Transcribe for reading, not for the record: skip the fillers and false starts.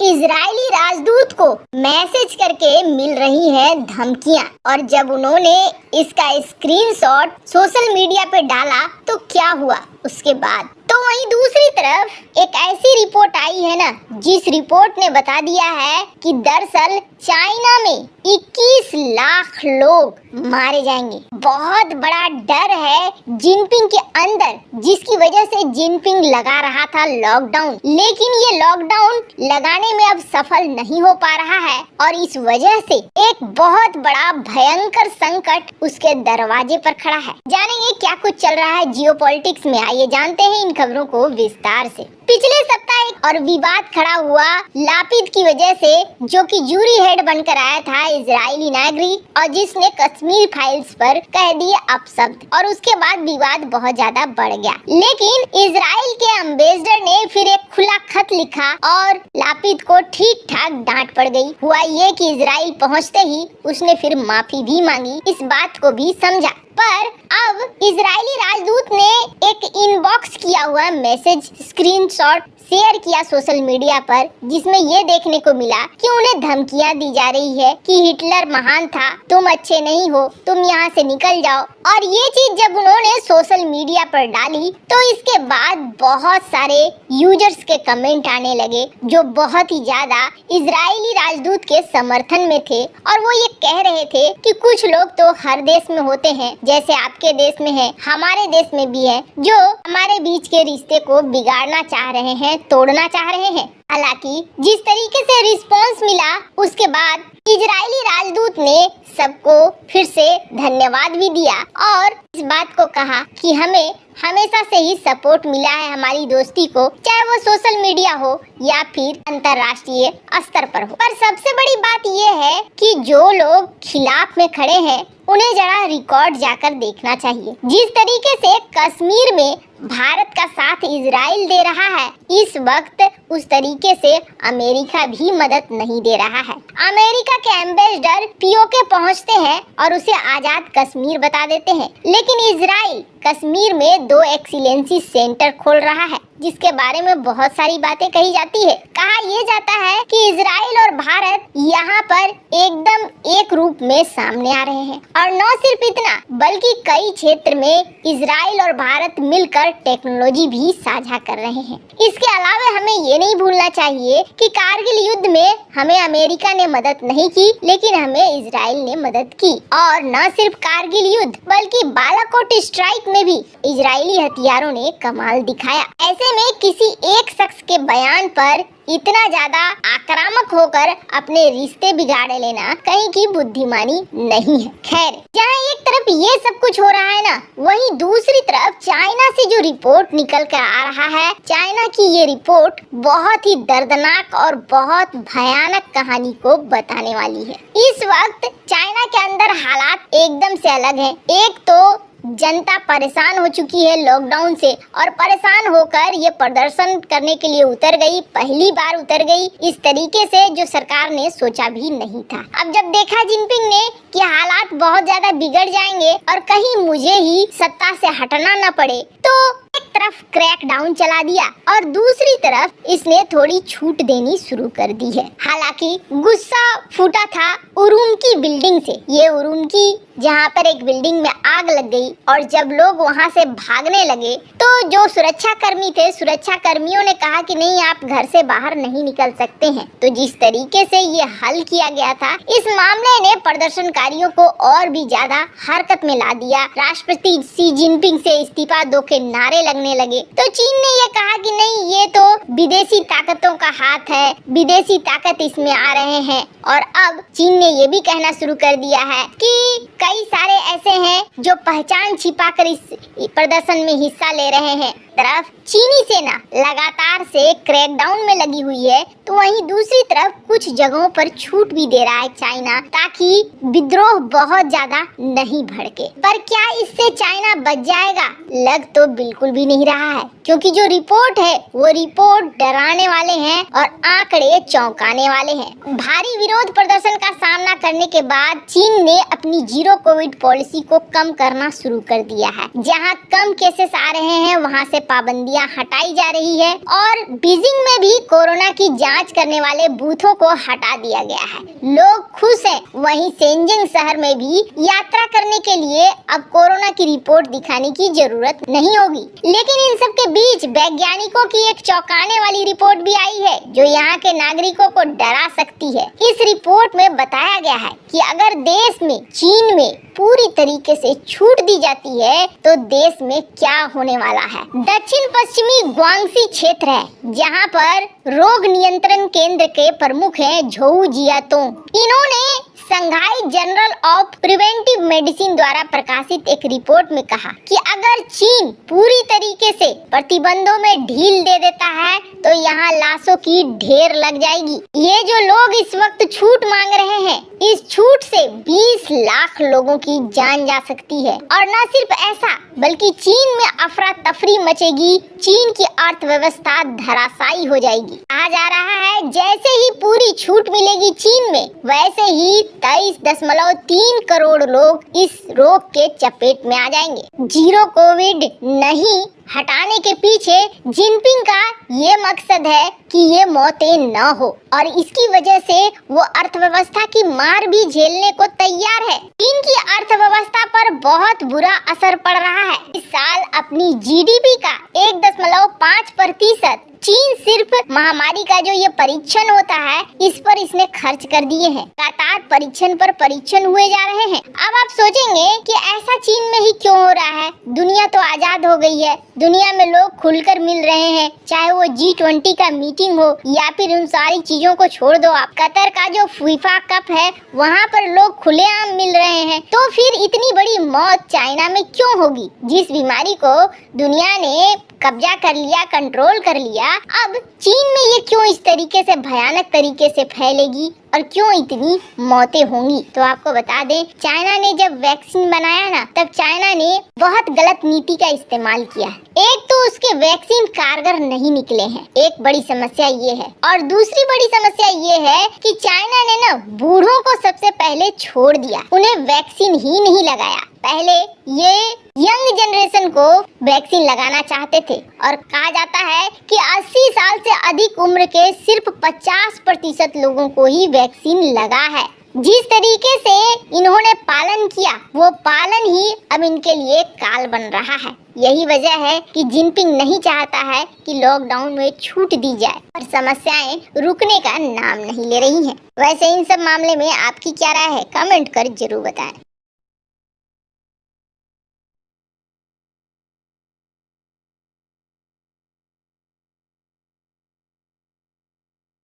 Israeli राजदूत को message करके मिल रही हैं धमकियां, और जब उन्होंने इसका स्क्रीनशॉट सोशल मीडिया पे डाला तो क्या हुआ उसके बाद। तो वहीं दूसरी तरफ एक ऐसी रिपोर्ट आई है ना, जिस रिपोर्ट ने बता दिया है कि दरअसल चाइना में 21 लाख लोग मारे जाएंगे। बहुत बड़ा डर है जिनपिंग के अंदर, जिसकी वजह से जिनपिंग लगा रहा था लॉकडाउन, लेकिन ये लॉकडाउन लगाने में अब सफल नहीं हो पा रहा है और इस वजह से एक बहुत बड़ा भयंकर संकट उसके दरवाजे पर खड़ा है। जानेंगे क्या कुछ चल रहा है जियोपॉलिटिक्स में, आइए जानते हैं इन खबरों को विस्तार से। पिछले सप्ताह एक और विवाद खड़ा हुआ लापिद की वजह से, जो कि जूरी हेड बनकर आया था इजरायली नागरिक, और जिसने कश्मीर फाइल्स पर कह दिए अपशब्द, और उसके बाद विवाद बहुत ज्यादा बढ़ गया। लेकिन इजराइल के एम्बेसडर ने फिर एक खुला खत लिखा और लापिद को ठीक ठाक डांट पड़ गई। हुआ ये कि इजराइल पहुंचते ही उसने फिर माफी भी मांगी, इस बात को भी समझा। पर अब इजरायली राजदूत ने एक इनबॉक्स किया हुआ मैसेज स्क्रीनशॉट शेयर किया सोशल मीडिया पर, जिसमें ये देखने को मिला कि उन्हें धमकियां दी जा रही है कि हिटलर महान था, तुम अच्छे नहीं हो, तुम यहाँ से निकल जाओ। और ये चीज जब उन्होंने सोशल मीडिया पर डाली तो इसके बाद बहुत सारे यूजर्स के कमेंट आने लगे, जो बहुत ही ज्यादा इजरायली राजदूत के समर्थन में थे। और वो ये कह रहे थे कि कुछ लोग तो हर देश में होते हैं, जैसे आपके देश में है, हमारे देश में भी है, जो हमारे बीच के रिश्ते को बिगाड़ना चाह रहे हैं, तोड़ना चाह रहे हैं। हालांकि जिस तरीके से रिस्पांस मिला उसके बाद इजरायली राजदूत ने सबको फिर से धन्यवाद भी दिया और इस बात को कहा कि हमें हमेशा से ही सपोर्ट मिला है हमारी दोस्ती को, चाहे वो सोशल मीडिया हो या फिर अंतर्राष्ट्रीय स्तर पर हो। पर सबसे बड़ी बात ये है कि जो लोग खिलाफ में खड़े हैं उन्हें जरा रिकॉर्ड जाकर देखना चाहिए। जिस तरीके से कश्मीर में भारत का साथ इजराइल दे रहा है, इस वक्त उस तरीके से अमेरिका भी मदद नहीं दे रहा है। अमेरिका के एम्बेसडर पीओके पहुंचते हैं और उसे आजाद कश्मीर बता देते हैं, लेकिन इजराइल कश्मीर में 2 एक्सीलेंसी सेंटर खोल रहा है, जिसके बारे में बहुत सारी बातें कही जाती है। कहा यह जाता है कि इजराइल और भारत यहाँ पर एकदम एक रूप में सामने आ रहे हैं, और न सिर्फ इतना बल्कि कई क्षेत्र में इजराइल और भारत मिलकर टेक्नोलॉजी भी साझा कर रहे हैं। इसके अलावा हमें ये नहीं भूलना चाहिए कि कारगिल युद्ध में हमें अमेरिका ने मदद नहीं की, लेकिन हमें इजराइल ने मदद की। और न सिर्फ कारगिल युद्ध बल्कि बालाकोट स्ट्राइक में भी इजरायली हथियारों ने कमाल दिखाया। ऐसे में किसी एक शख्स के बयान पर इतना ज्यादा आक्रामक होकर अपने रिश्ते बिगाड़ लेना कहीं की बुद्धिमानी नहीं है। खैर, जहाँ एक तरफ ये सब कुछ हो रहा है ना, वहीं दूसरी तरफ चाइना से जो रिपोर्ट निकल कर आ रहा है, चाइना की ये रिपोर्ट बहुत ही दर्दनाक और बहुत भयानक कहानी को बताने वाली है। इस वक्त चाइना के अंदर हालात एकदम से अलग है। एक तो जनता परेशान हो चुकी है लॉकडाउन से, और परेशान होकर ये प्रदर्शन करने के लिए उतर गई, पहली बार उतर गई इस तरीके से जो सरकार ने सोचा भी नहीं था। अब जब देखा जिनपिंग ने कि हालात बहुत ज्यादा बिगड़ जाएंगे और कहीं मुझे ही सत्ता से हटना न पड़े, तो एक तरफ क्रैक डाउन चला दिया और दूसरी तरफ इसने थोड़ी छूट देनी शुरू कर दी है। हालांकि गुस्सा फूटा था उरुमकी बिल्डिंग से। ये उरुमकी जहाँ पर एक बिल्डिंग में आग लग गई और जब लोग वहाँ से भागने लगे तो जो सुरक्षा कर्मी थे, सुरक्षा कर्मियों ने कहा कि नहीं, आप घर से बाहर नहीं निकल सकते हैं। तो जिस तरीके से ये हल किया गया था, इस मामले ने प्रदर्शनकारियों को और भी ज्यादा हरकत में ला दिया। राष्ट्रपति शी जिनपिंग से इस्तीफा दो के नारे लगने लगे। तो चीन ने ये कहा कि नहीं, ये तो विदेशी ताकतों का हाथ है, विदेशी ताकत इसमें आ रहे हैं। और अब चीन ने ये भी कहना शुरू कर दिया है कि कई सारे ऐसे हैं जो पहचान छिपाकर इस प्रदर्शन में हिस्सा ले रहे हैं। तरफ चीनी सेना लगातार से क्रैकडाउन में लगी हुई है, तो वहीं दूसरी तरफ कुछ जगहों पर छूट भी दे रहा है चाइना, ताकि विद्रोह बहुत ज्यादा नहीं भड़के। पर क्या इससे चाइना बच जाएगा? लग तो बिल्कुल भी नहीं रहा है, क्योंकि जो रिपोर्ट है वो रिपोर्ट डराने वाले हैं और आंकड़े चौंकाने वाले हैं। भारी विरोध प्रदर्शन का सामना करने के बाद चीन ने अपनी 0 जीरो कोविड पॉलिसी को कम करना शुरू कर दिया है। जहां कम केसेस आ रहे हैं वहां से पाबंदियां हटाई जा रही है और बीजिंग में भी कोरोना की जांच करने वाले बूथों को हटा दिया गया है। लोग खुश हैं। वहीं शेंजन शहर में भी यात्रा करने के लिए अब कोरोना की रिपोर्ट दिखाने की जरूरत नहीं होगी। लेकिन इन सब के बीच वैज्ञानिकों की एक चौंकाने वाली रिपोर्ट भी आई है जो यहाँ के नागरिकों को डरा सकती है। इस रिपोर्ट में बताया गया है कि अगर देश में चीन में पूरी तरीके से छूट दी जाती है तो देश में क्या होने वाला है। दक्षिण पश्चिमी ग्वांगसी क्षेत्र है जहां पर रोग नियंत्रण केंद्र के प्रमुख हैं झोउ जियातोंग। इन्होंने संघाई जर्नल ऑफ प्रिवेंटिव मेडिसिन द्वारा प्रकाशित एक रिपोर्ट में कहा कि अगर चीन पूरी तरीके से प्रतिबंधों में ढील दे देता है तो यहाँ लाशों की ढेर लग जाएगी। ये जो लोग इस वक्त छूट मांग रहे हैं, इस छूट से 20 लाख लोगों की जान जा सकती है। और न सिर्फ ऐसा बल्कि चीन में अफरा तफरी मचेगी, चीन की अर्थव्यवस्था धराशायी हो जाएगी। कहा जा रहा है जैसे ही पूरी छूट मिलेगी चीन में, वैसे ही 23.3 करोड़ लोग इस रोग के चपेट में आ जाएंगे। जीरो कोविड नहीं हटाने के पीछे जिनपिंग का ये मकसद है कि ये मौतें न हो और इसकी वजह से वो अर्थव्यवस्था की मार भी झेलने को तैयार है। चीन की अर्थव्यवस्था पर बहुत बुरा असर पड़ रहा है। इस साल अपनी जीडीपी का 1.5% चीन सिर्फ महामारी का जो ये परीक्षण होता है इस पर इसने खर्च कर दिए हैं। लगातार परीक्षण पर परीक्षण हुए जा रहे हैं। अब आप सोचेंगे कि ऐसा चीन में ही क्यों हो रहा है? दुनिया तो आजाद हो गई है, दुनिया में लोग खुलकर मिल रहे हैं, चाहे वो G20 का मीटिंग हो या फिर उन सारी चीजों को छोड़ दो आप, कतर का जो फीफा कप है वहाँ पर लोग खुलेआम मिल रहे हैं। तो फिर इतनी बड़ी मौत चाइना में क्यों होगी? जिस बीमारी को दुनिया ने कब्जा कर लिया, कंट्रोल कर लिया, अब चीन में ये क्यों इस तरीके से भयानक तरीके से फैलेगी और क्यों इतनी मौतें होंगी? तो आपको बता दें, चाइना ने जब वैक्सीन बनाया ना, तब चाइना ने बहुत गलत नीति का इस्तेमाल किया है। एक तो उसके वैक्सीन कारगर नहीं निकले हैं, एक बड़ी समस्या ये है, और दूसरी बड़ी समस्या ये है कि चाइना ने ना बूढ़ों को सबसे पहले छोड़ दिया, उन्हें वैक्सीन ही नहीं लगाया। पहले ये यंग जनरेशन को वैक्सीन लगाना चाहते थे और कहा जाता है कि 80 साल से अधिक उम्र के सिर्फ 50% लोगों को ही वैक्सीन लगा है। जिस तरीके से इन्होंने पालन किया वो पालन ही अब इनके लिए काल बन रहा है। यही वजह है कि जिनपिंग नहीं चाहता है कि लॉकडाउन में छूट दी जाए और समस्याएं रुकने का नाम नहीं ले रही हैं। वैसे इन सब मामले में आपकी क्या राय है? कमेंट कर जरूर बताएं।